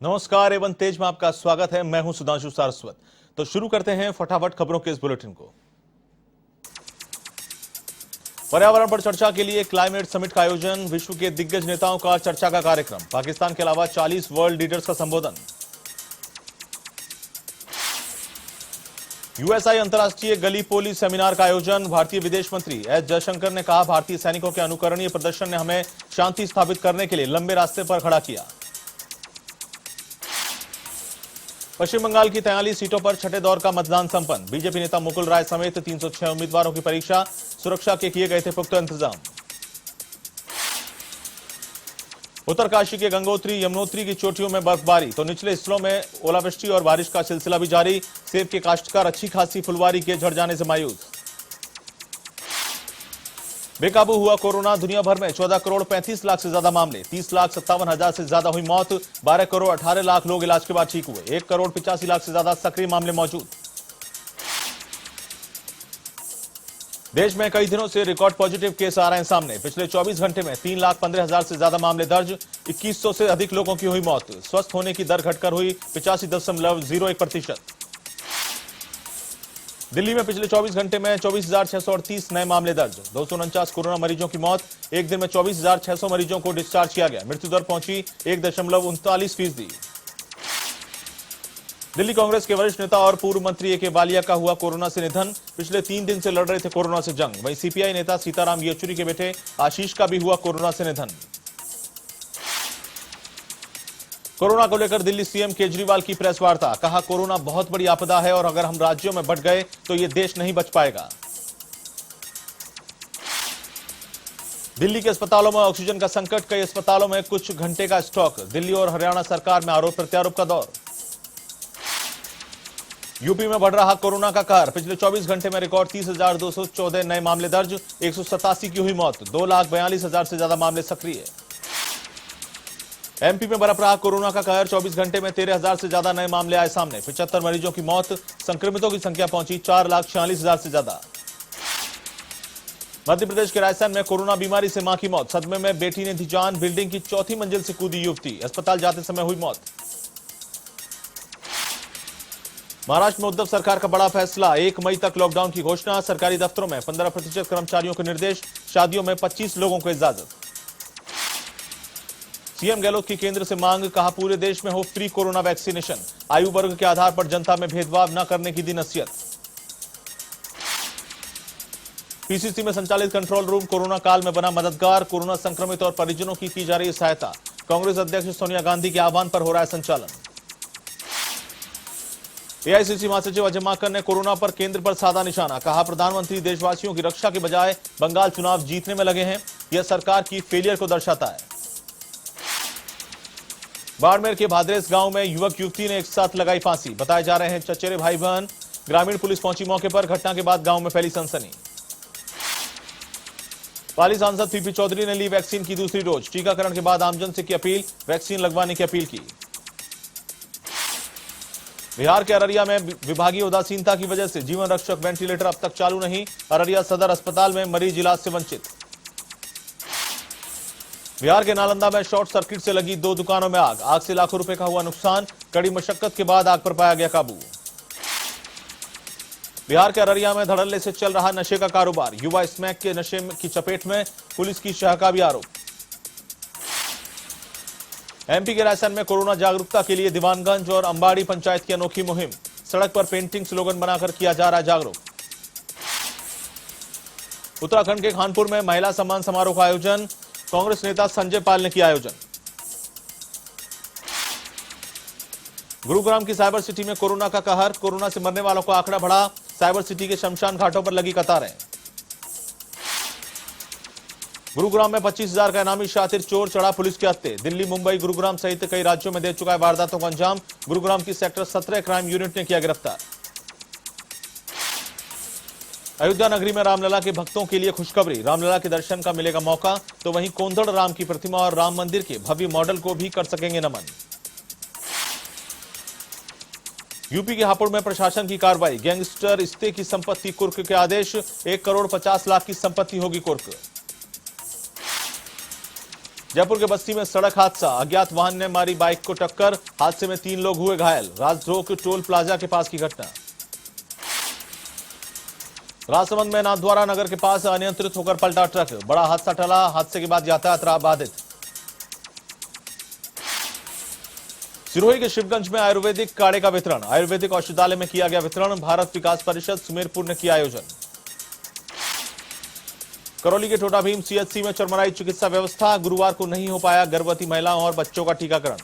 नमस्कार, एवं तेज में आपका स्वागत है। मैं हूं सुधांशु सारस्वत। तो शुरू करते हैं फटाफट खबरों के इस बुलेटिन को। पर्यावरण पर चर्चा के लिए क्लाइमेट समिट का आयोजन, विश्व के दिग्गज नेताओं का चर्चा का कार्यक्रम, पाकिस्तान के अलावा 40 वर्ल्ड लीडर्स का संबोधन। यूएसआई अंतर्राष्ट्रीय गली पोली सेमिनार का आयोजन, भारतीय विदेश मंत्री एस जयशंकर ने कहा, भारतीय सैनिकों के अनुकरणीय प्रदर्शन ने हमें शांति स्थापित करने के लिए लंबे रास्ते पर खड़ा किया। पश्चिम बंगाल की 43 सीटों पर छठे दौर का मतदान संपन्न, बीजेपी नेता मुकुल राय समेत 306 उम्मीदवारों की परीक्षा, सुरक्षा के किए गए थे पुख्ता इंतजाम। उत्तरकाशी के गंगोत्री यमुनोत्री की चोटियों में बर्फबारी, तो निचले हिस्सों में ओलावृष्टि और बारिश का सिलसिला भी जारी, सेब के काश्तकार अच्छी खासी फुलवारी के झड़ जाने से मायूस। बेकाबू हुआ कोरोना, दुनिया भर में 14 करोड़ 35 लाख से ज्यादा मामले, 30,57,000 से ज्यादा हुई मौत, 12 करोड़ 18 लाख लोग इलाज के बाद ठीक हुए, 1 करोड़ 85 लाख से ज्यादा सक्रिय मामले मौजूद। देश में कई दिनों से रिकॉर्ड पॉजिटिव केस आ रहे हैं सामने, पिछले 24 घंटे में 3,15,000 से ज्यादा मामले दर्ज, 2100 से अधिक लोगों की हुई मौत, स्वस्थ होने की दर घटकर हुई 85.01%। दिल्ली में पिछले 24 घंटे में 24,638 नए मामले दर्ज, 249 कोरोना मरीजों की मौत, एक दिन में 24,600 मरीजों को डिस्चार्ज किया गया, मृत्यु दर पहुंची 1.39%। दिल्ली कांग्रेस के वरिष्ठ नेता और पूर्व मंत्री ए के बालिया का हुआ कोरोना से निधन, पिछले 3 दिन से लड़ रहे थे कोरोना से जंग। वहीं सीपीआई नेता सीताराम येचुरी के बेटे आशीष का भी हुआ कोरोना से निधन। कोरोना को लेकर दिल्ली सीएम केजरीवाल की प्रेस वार्ता, कहा, कोरोना बहुत बड़ी आपदा है और अगर हम राज्यों में बंट गए तो ये देश नहीं बच पाएगा। दिल्ली के अस्पतालों में ऑक्सीजन का संकट, कई अस्पतालों में कुछ घंटे का स्टॉक, दिल्ली और हरियाणा सरकार में आरोप प्रत्यारोप का दौर। यूपी में बढ़ रहा कोरोना का कहर, पिछले 24 घंटे में रिकॉर्ड 30,214 नए मामले दर्ज, 187 की हुई मौत, 2,42,000 से ज्यादा मामले सक्रिय। एमपी में बरप रहा कोरोना का कहर, 24 घंटे में 13,000 से ज्यादा नए मामले आए सामने, 75 मरीजों की मौत, संक्रमितों की संख्या पहुंची 4,46,000 से ज्यादा। मध्य प्रदेश के रायसेन में कोरोना बीमारी से मां की मौत, सदमे में बेटी ने दी जान, बिल्डिंग की 4थी मंजिल से कूदी युवती, अस्पताल जाते समय हुई मौत। महाराष्ट्र में उद्धव सरकार का बड़ा फैसला, 1 मई तक लॉकडाउन की घोषणा, सरकारी दफ्तरों में 15% कर्मचारियों को निर्देश, शादियों में 25 लोगों को इजाजत। सीएम गहलोत की केंद्र से मांग, कहा, पूरे देश में हो फ्री कोरोना वैक्सीनेशन, आयु वर्ग के आधार पर जनता में भेदभाव न करने की दी नसीहत। पीसीसी में संचालित कंट्रोल रूम कोरोना काल में बना मददगार, कोरोना संक्रमित और परिजनों की जा रही सहायता, कांग्रेस अध्यक्ष सोनिया गांधी के आह्वान पर हो रहा है संचालन। एआईसीसी महासचिव अजय माकन ने कोरोना पर केंद्र पर साधा निशाना, कहा, प्रधानमंत्री देशवासियों की रक्षा के बजाय बंगाल चुनाव जीतने में लगे हैं, यह सरकार की फेलियर को दर्शाता है। बाड़मेर के भादरेस गांव में युवक युवती ने एक साथ लगाई फांसी, बताए जा रहे हैं चचेरे भाई बहन, ग्रामीण पुलिस पहुंची मौके पर, घटना के बाद गांव में फैली सनसनी। पाली सांसद पीपी चौधरी ने ली वैक्सीन की दूसरी डोज, टीकाकरण के बाद आमजन से की अपील, वैक्सीन लगवाने की अपील की। बिहार के अररिया में विभागीय उदासीनता की वजह से जीवन रक्षक वेंटिलेटर अब तक चालू नहीं, अररिया सदर अस्पताल में मरीज इलाज से वंचित। बिहार के नालंदा में शॉर्ट सर्किट से लगी 2 दुकानों में आग से लाखों रुपए का हुआ नुकसान, कड़ी मशक्कत के बाद आग पर पाया गया काबू। बिहार के अररिया में धड़ल्ले से चल रहा नशे का कारोबार, युवा स्मैक के नशे की चपेट में, पुलिस की शाह का भी आरोप। एमपी के रायसेन में कोरोना जागरूकता के लिए दीवानगंज और अंबाड़ी पंचायत की अनोखी मुहिम, सड़क पर पेंटिंग स्लोगन बनाकर किया जा रहा है जागरूक। उत्तराखंड के कानपुर में महिला सम्मान समारोह का आयोजन, कांग्रेस नेता संजय पाल ने किया आयोजन। गुरुग्राम की साइबर सिटी में कोरोना का कहर, कोरोना से मरने वालों का आंकड़ा बढ़ा, साइबर सिटी के शमशान घाटों पर लगी कतारें। गुरुग्राम में 25,000 का इनामी शातिर चोर चढ़ा पुलिस के हत्थे, दिल्ली मुंबई गुरुग्राम सहित कई राज्यों में दे चुका है वारदातों का अंजाम, गुरुग्राम की सेक्टर 17 क्राइम यूनिट ने किया गिरफ्तार। अयोध्या नगरी में रामलला के भक्तों के लिए खुशखबरी, रामलला के दर्शन का मिलेगा मौका, तो वहीं कोंदड़ राम की प्रतिमा और राम मंदिर के भव्य मॉडल को भी कर सकेंगे नमन। यूपी के हापुड़ में प्रशासन की कार्रवाई, गैंगस्टर इस्ते की संपत्ति कुर्क के आदेश, 1 करोड़ 50 लाख की संपत्ति होगी कुर्क। जयपुर के बस्ती में सड़क हादसा, अज्ञात वाहन ने मारी बाइक को टक्कर, हादसे में 3 लोग हुए घायल। राजद्रोह टोल प्लाजा के पास की घटना। राजसमंद में नाथद्वारा नगर के पास अनियंत्रित होकर पलटा ट्रक, बड़ा हादसा टला, हादसे के बाद यातायात रहा बाधित। सिरोही के शिवगंज में आयुर्वेदिक काढ़े का वितरण, आयुर्वेदिक औषधालय में किया गया वितरण। भारत विकास परिषद सुमेरपुर ने किया आयोजन। करौली के टोटा भीम सीएचसी में चरमराई चिकित्सा व्यवस्था, गुरुवार को नहीं हो पाया गर्भवती महिलाओं और बच्चों का टीकाकरण।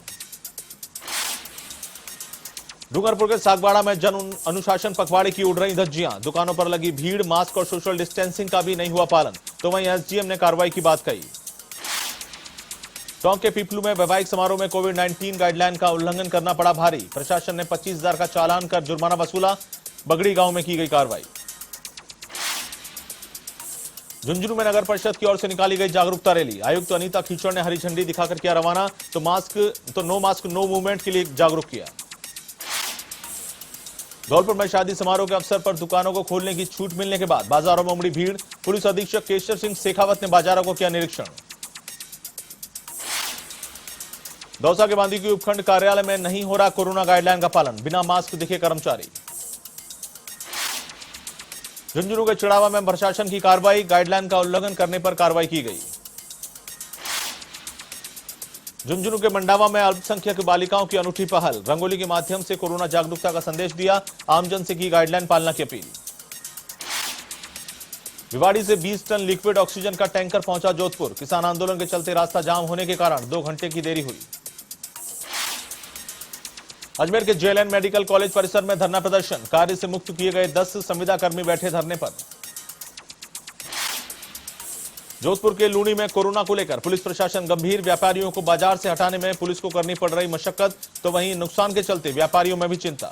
डूंगरपुर के सागवाड़ा में जन अनुशासन पखवाड़े की उड़ रही धज्जियां, दुकानों पर लगी भीड़, मास्क और सोशल डिस्टेंसिंग का भी नहीं हुआ पालन, तो वहीं एसडीएम ने कार्रवाई की बात कही। टोंक के पीपलू में वैवाहिक समारोह में कोविड-19 गाइडलाइन का उल्लंघन करना पड़ा भारी, प्रशासन ने 25,000 का चालान कर जुर्माना वसूला, बगड़ी गांव में की गई कार्रवाई। झुंझुनू में नगर परिषद की ओर से निकाली गई जागरूकता रैली, आयुक्त अनीता खीचड़ ने हरी झंडी दिखाकर किया रवाना, तो नो मास्क नो मूवमेंट के लिए जागरूक किया। धौलपुर में शादी समारोह के अवसर पर दुकानों को खोलने की छूट मिलने के बाद बाजारों में उमड़ी भीड़, पुलिस अधीक्षक केशव सिंह शेखावत ने बाजारों को किया निरीक्षण। दौसा के बांदीकुई उपखंड कार्यालय में नहीं हो रहा कोरोना गाइडलाइन का पालन, बिना मास्क दिखे कर्मचारी। झुंझुनू के चिड़ावा में प्रशासन की कार्रवाई, गाइडलाइन का उल्लंघन करने पर कार्रवाई की गई। झुंझुनू के मंडावा में अल्पसंख्यक बालिकाओं की अनूठी पहल, रंगोली के माध्यम से कोरोना जागरूकता का संदेश दिया, आमजन से की गाइडलाइन पालना की अपील। भिवाड़ी से 20 टन लिक्विड ऑक्सीजन का टैंकर पहुंचा जोधपुर, किसान आंदोलन के चलते रास्ता जाम होने के कारण 2 घंटे की देरी हुई। अजमेर के जेएलएन मेडिकल कॉलेज परिसर में धरना प्रदर्शन, कार्य से मुक्त किए गए 10 संविदा कर्मी बैठे धरने पर। जोधपुर के लूणी में कोरोना को लेकर पुलिस प्रशासन गंभीर, व्यापारियों को बाजार से हटाने में पुलिस को करनी पड़ रही मशक्कत, तो वहीं नुकसान के चलते व्यापारियों में भी चिंता।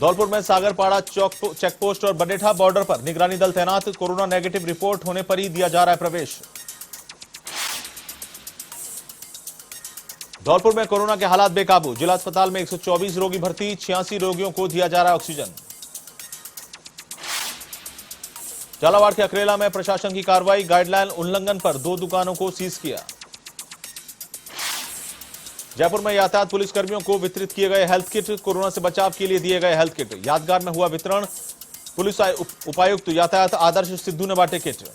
धौलपुर में सागरपाड़ा चेकपोस्ट और बडेठा बॉर्डर पर निगरानी दल तैनात, कोरोना नेगेटिव रिपोर्ट होने पर ही दिया जा रहा है प्रवेश। धौलपुर में कोरोना के हालात बेकाबू, जिला अस्पताल में 124 रोगी भर्ती, 86 रोगियों को दिया जा रहा है ऑक्सीजन। झालावाड़ के अकरेला में प्रशासन की कार्रवाई, गाइडलाइन उल्लंघन पर 2 दुकानों को सीज किया। जयपुर में यातायात पुलिस कर्मियों को वितरित किए गए हेल्थ किट, कोरोना से बचाव के लिए दिए गए हेल्थ किट, यादगार में हुआ वितरण, पुलिस उपायुक्त यातायात आदर्श सिद्धू ने बांटे किट।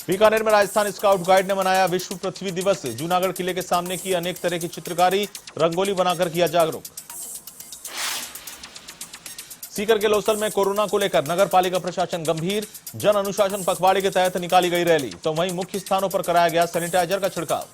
बीकानेर में राजस्थान स्काउट गाइड ने मनाया विश्व पृथ्वी दिवस, जूनागढ़ किले के सामने की अनेक तरह की चित्रकारी, रंगोली बनाकर किया जागरूक। सीकर के लोसल में कोरोना को लेकर नगर पालिका प्रशासन गंभीर, जन अनुशासन पखवाड़े के तहत निकाली गई रैली, तो वहीं मुख्य स्थानों पर कराया गया सैनिटाइजर का छिड़काव।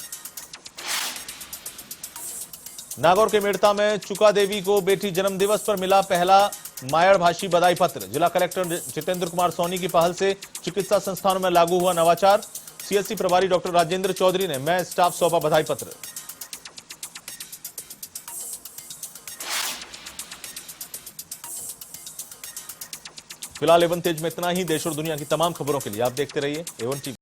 नागौर के मेड़ता में चुका देवी को बेटी जन्म दिवस पर मिला पहला मायड़ भाषी बधाई पत्र, जिला कलेक्टर जितेंद्र कुमार सोनी की पहल से चिकित्सा संस्थानों में लागू हुआ नवाचार, सीएससी प्रभारी डॉक्टर राजेंद्र चौधरी ने मैं स्टाफ सौंपा बधाई पत्र। फिलहाल एवन तेज में इतना ही। देश और दुनिया की तमाम खबरों के लिए आप देखते रहिए एवन टीवी।